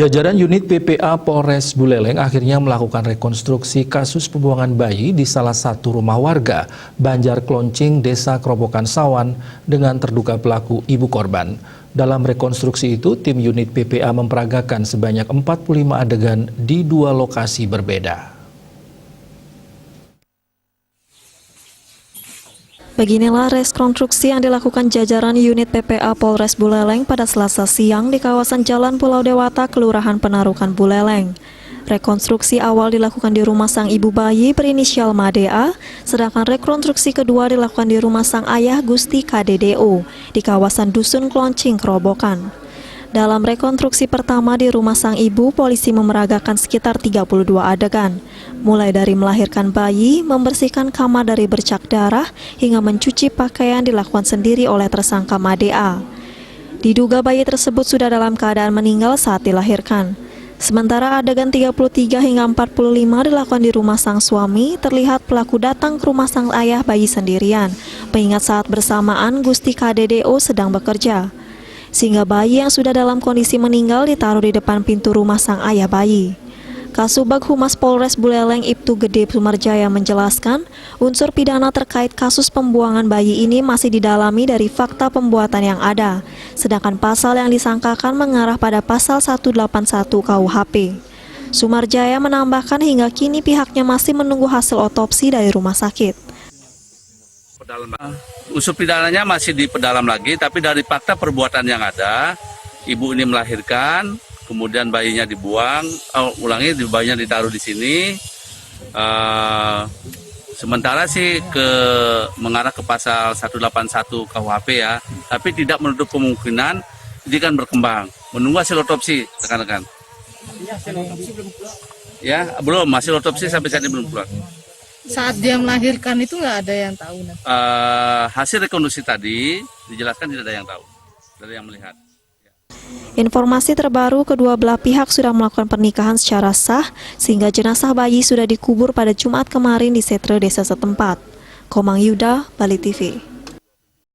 Jajaran unit PPA Polres Buleleng akhirnya melakukan rekonstruksi kasus pembuangan bayi di salah satu rumah warga, Banjar Kloncing, Desa Kerobokan Sawan, dengan terduga pelaku ibu korban. Dalam rekonstruksi itu, tim unit PPA memperagakan sebanyak 45 adegan di 2 lokasi berbeda. Beginilah rekonstruksi yang dilakukan jajaran unit PPA Polres Buleleng pada Selasa siang di kawasan Jalan Pulau Dewata, Kelurahan Penarukan, Buleleng. Rekonstruksi awal dilakukan di rumah sang ibu bayi berinisial Madea, sedangkan rekonstruksi kedua dilakukan di rumah sang ayah Gusti KDDO di kawasan Dusun Kloncing, Kerobokan. Dalam rekonstruksi pertama di rumah sang ibu, polisi memeragakan sekitar 32 adegan, mulai dari melahirkan bayi, membersihkan kamar dari bercak darah, hingga mencuci pakaian dilakukan sendiri oleh tersangka Madea. Diduga bayi tersebut sudah dalam keadaan meninggal saat dilahirkan. Sementara adegan 33 hingga 45 dilakukan di rumah sang suami, terlihat pelaku datang ke rumah sang ayah bayi sendirian, mengingat saat bersamaan Gusti KDDO sedang bekerja, sehingga bayi yang sudah dalam kondisi meninggal ditaruh di depan pintu rumah sang ayah bayi. Kasubag Humas Polres Buleleng Ibtu Gede Sumarjaya menjelaskan, unsur pidana terkait kasus pembuangan bayi ini masih didalami dari fakta pembuatan yang ada, sedangkan pasal yang disangkakan mengarah pada pasal 181 KUHP. Sumarjaya menambahkan hingga kini pihaknya masih menunggu hasil otopsi dari rumah sakit. Unsur pidananya masih diperdalam lagi, tapi dari fakta perbuatan yang ada, ibu ini melahirkan, kemudian bayinya dibuang, bayinya ditaruh di sini. Sementara sih mengarah ke pasal 181 KUHP ya, tapi tidak menutup kemungkinan ini kan berkembang. Menunggu hasil otopsi, rekan-rekan. Ya, belum, hasil otopsi sampai saat ini belum keluar. Saat dia melahirkan itu nggak ada yang tahu? Hasil rekonstruksi tadi dijelaskan tidak ada yang tahu, dari yang melihat. Informasi terbaru, kedua belah pihak sudah melakukan pernikahan secara sah, sehingga jenazah bayi sudah dikubur pada Jumat kemarin di setre desa setempat. Komang Yuda, Bali TV.